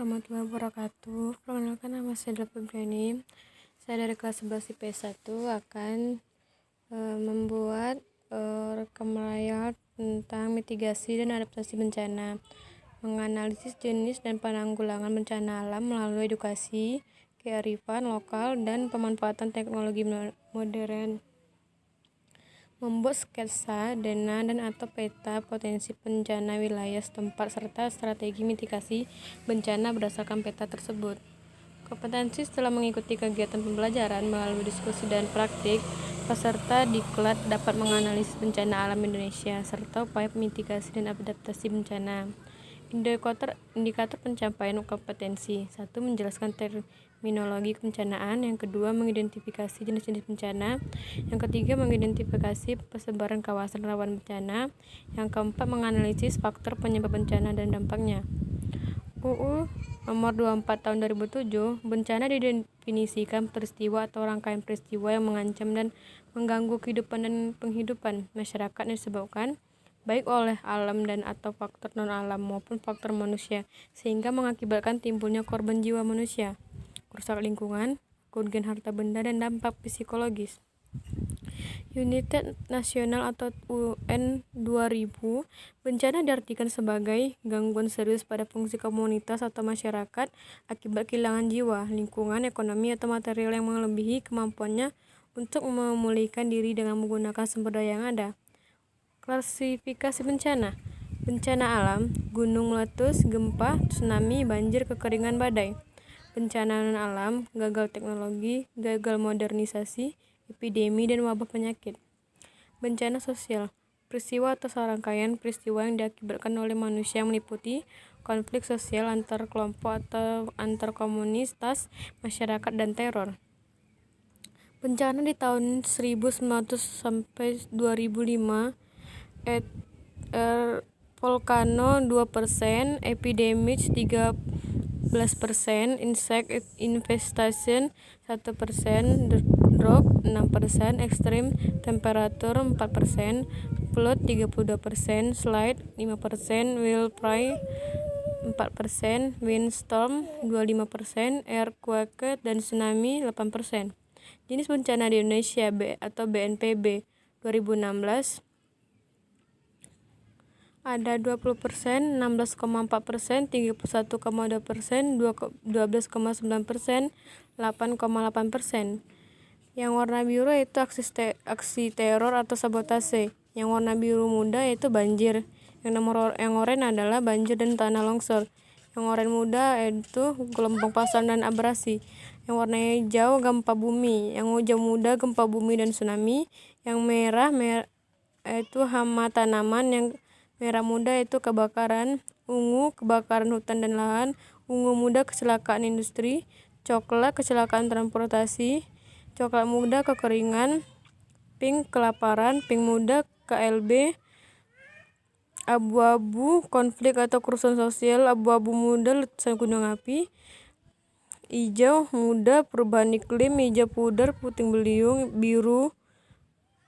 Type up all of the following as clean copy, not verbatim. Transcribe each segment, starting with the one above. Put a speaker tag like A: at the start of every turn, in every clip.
A: warahmatullahi wabarakatuh. Perkenalkan, nama saya Febriani. Saya dari kelas 11 IPS 1 akan membuat rekam layar tentang mitigasi dan adaptasi bencana, menganalisis jenis dan penanggulangan bencana alam melalui edukasi, kearifan lokal, dan pemanfaatan teknologi modern. Membuat sketsa, dana, dan atau peta potensi bencana wilayah setempat serta strategi mitigasi bencana berdasarkan peta tersebut. Kompetensi setelah mengikuti kegiatan pembelajaran melalui diskusi dan praktik, peserta diklat dapat menganalisis bencana alam Indonesia serta upaya mitigasi dan adaptasi bencana. Indikator pencapaian kompetensi. 1. Menjelaskan terminologi kebencanaan. Yang kedua, mengidentifikasi jenis-jenis bencana. Yang ketiga, mengidentifikasi persebaran kawasan rawan bencana. Yang keempat, menganalisis faktor penyebab bencana dan dampaknya. UU Nomor 24 Tahun 2007, bencana didefinisikan peristiwa atau rangkaian peristiwa yang mengancam dan mengganggu kehidupan dan penghidupan masyarakat yang disebabkan baik oleh alam dan atau faktor non-alam maupun faktor manusia, sehingga mengakibatkan timbulnya korban jiwa manusia, rusak lingkungan, kerugian harta benda, dan dampak psikologis. United Nasional atau UN 2000, bencana diartikan sebagai gangguan serius pada fungsi komunitas atau masyarakat akibat kehilangan jiwa, lingkungan, ekonomi, atau material yang melebihi kemampuannya untuk memulihkan diri dengan menggunakan sumber daya yang ada. Klasifikasi bencana. Bencana alam, gunung meletus, gempa, tsunami, banjir, kekeringan, badai. Bencana non-alam, gagal teknologi, gagal modernisasi, epidemi, dan wabah penyakit. Bencana sosial, peristiwa atau serangkaian peristiwa yang diakibatkan oleh manusia yang meliputi konflik sosial antar kelompok atau antar komunitas masyarakat dan teror. Bencana di tahun 1900 sampai 2005, volcano 2%, epidemic 13%, insect infestation 1%, drought 6%, extreme temperature 4%, flood 32%, slide 5%, wildfire 4%, windstorm 25%, earthquake dan tsunami 8%. Jenis bencana di Indonesia atau BNPB 2016 ada 20%, 16,4%, 31,2%, 12,9%, 8,8%. Yang warna biru yaitu aksi teror atau sabotase. Yang warna biru muda yaitu banjir. Yang oranye adalah banjir dan tanah longsor. Yang oranye muda yaitu gelombang pasang dan abrasi. Yang warna hijau gempa bumi. Yang hijau muda gempa bumi dan tsunami. Yang merah yaitu hama tanaman. Yang merah muda itu kebakaran, ungu kebakaran hutan dan lahan, ungu muda kecelakaan industri, coklat kecelakaan transportasi, coklat muda kekeringan, pink kelaparan, pink muda KLB, abu-abu konflik atau kerusuhan sosial, abu-abu muda letusan gunung api, hijau muda perubahan iklim, hijau pudar puting beliung, biru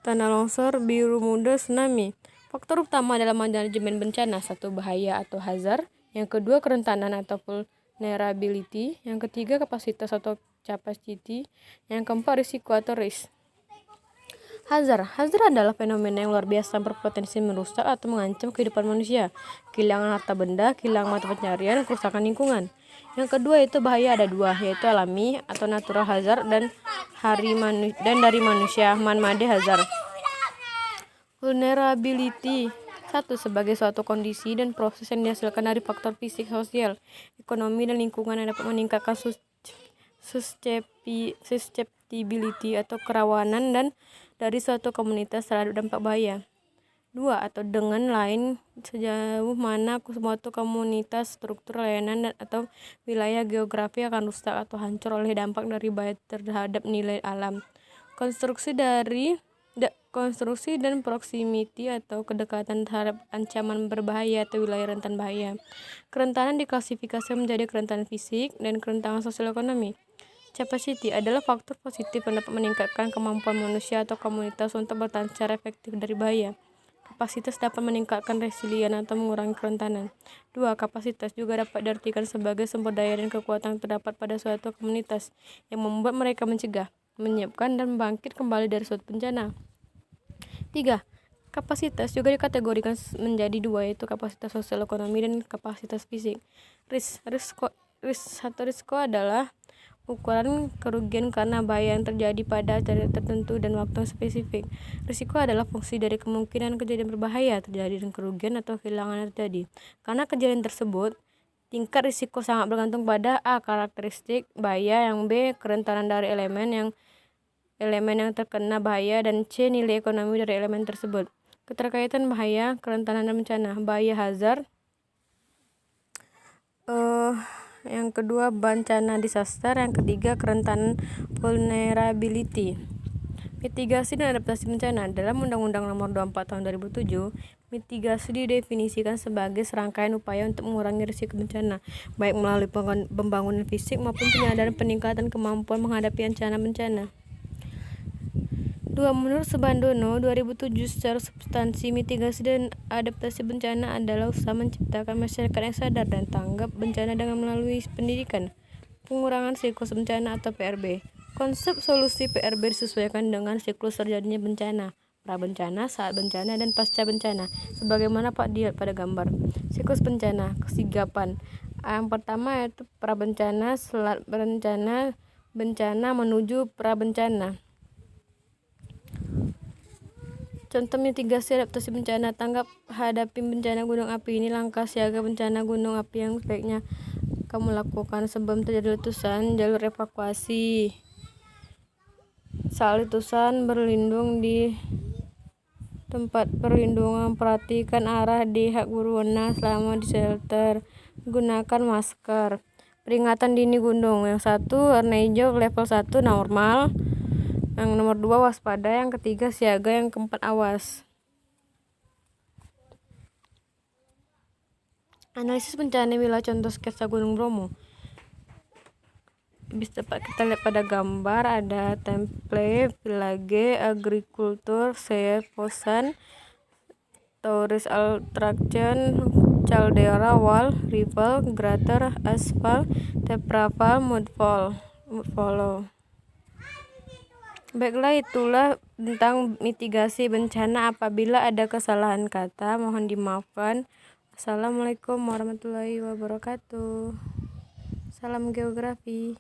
A: tanah longsor, biru muda tsunami. Faktor utama dalam manajemen bencana: 1. Bahaya atau hazard. Yang kedua, kerentanan atau vulnerability. Yang ketiga, kapasitas atau capacity. Yang keempat, risiko atau risk. Hazard adalah fenomena yang luar biasa berpotensi merusak atau mengancam kehidupan manusia, kehilangan harta benda, kehilangan mata pencarian, kerusakan lingkungan. Yang kedua itu bahaya ada dua, yaitu alami atau natural hazard dan dari manusia, man-made hazard. Vulnerability. 1. Sebagai suatu kondisi dan proses yang dihasilkan dari faktor fisik, sosial, ekonomi, dan lingkungan yang dapat meningkatkan susceptibility atau kerawanan dan dari suatu komunitas terhadap dampak bahaya. 2. Atau dengan lain, sejauh mana suatu komunitas, struktur, layanan, atau wilayah geografi akan rusak atau hancur oleh dampak dari bahaya terhadap nilai alam. Konstruksi dan proximity atau kedekatan terhadap ancaman berbahaya atau wilayah rentan bahaya. Kerentanan diklasifikasikan menjadi kerentanan fisik dan kerentanan sosial ekonomi. Capacity adalah faktor positif yang dapat meningkatkan kemampuan manusia atau komunitas untuk bertahan secara efektif dari bahaya. kapasitas dapat meningkatkan resilien atau mengurangi kerentanan. 2. Kapasitas juga dapat diartikan sebagai sumber daya dan kekuatan yang terdapat pada suatu komunitas yang membuat mereka mencegah, menyiapkan, dan bangkit kembali dari suatu bencana. 3. Kapasitas juga dikategorikan menjadi dua, yaitu kapasitas sosial ekonomi dan kapasitas fisik. Risiko adalah ukuran kerugian karena bahaya yang terjadi pada acara tertentu dan waktu yang spesifik. Risiko adalah fungsi dari kemungkinan kejadian berbahaya terjadi dan kerugian atau kehilangan yang terjadi. Karena kejadian tersebut, tingkat risiko sangat bergantung pada A. Karakteristik bahaya, yang B. Kerentanan dari elemen yang terkena bahaya, dan C. Nilai ekonomi dari elemen tersebut. Keterkaitan bahaya, kerentanan, dan bencana. Bahaya hazard. Yang kedua, bencana disaster. Yang ketiga, kerentanan vulnerability. Mitigasi dan adaptasi bencana. Dalam Undang-Undang Nomor 24 Tahun 2007, mitigasi didefinisikan sebagai serangkaian upaya untuk mengurangi risiko bencana, baik melalui pembangunan fisik maupun penyadaran peningkatan kemampuan menghadapi ancaman bencana. 2. Menurut Subandono 2007, secara substansi, mitigasi dan adaptasi bencana adalah usaha menciptakan masyarakat yang sadar dan tanggap bencana dengan melalui pendidikan, pengurangan siklus bencana atau PRB. Konsep solusi PRB disesuaikan dengan siklus terjadinya bencana, prabencana, saat bencana, dan pasca bencana, sebagaimana dilihat pada gambar. Siklus bencana, kesigapan. Yang pertama yaitu prabencana, selat bencana, bencana menuju prabencana. Contoh mitigasi adaptasi bencana: tanggap hadapi bencana gunung api. Ini langkah siaga bencana gunung api yang sebaiknya kamu lakukan sebelum terjadi letusan. Jalur evakuasi. Saat letusan, berlindung di tempat perlindungan. Perhatikan arah di hak berwenang selama di shelter. Gunakan masker. Peringatan dini gunung. Yang 1, warna hijau level 1 normal. Yang nomor 2, waspada. Yang ketiga, siaga. Yang keempat, awas. Analisis bencana wilayah, contoh sketsa Gunung Bromo. Bisa dapat kita lihat pada gambar, ada template, village, agriculture, share, posan, tourist attraction, caldera, wall, rival, crater, asphalt, teprafal, mudfall. Baiklah, itulah tentang mitigasi bencana. Apabila ada kesalahan kata, mohon dimaafkan. Assalamualaikum warahmatullahi wabarakatuh. Salam geografi.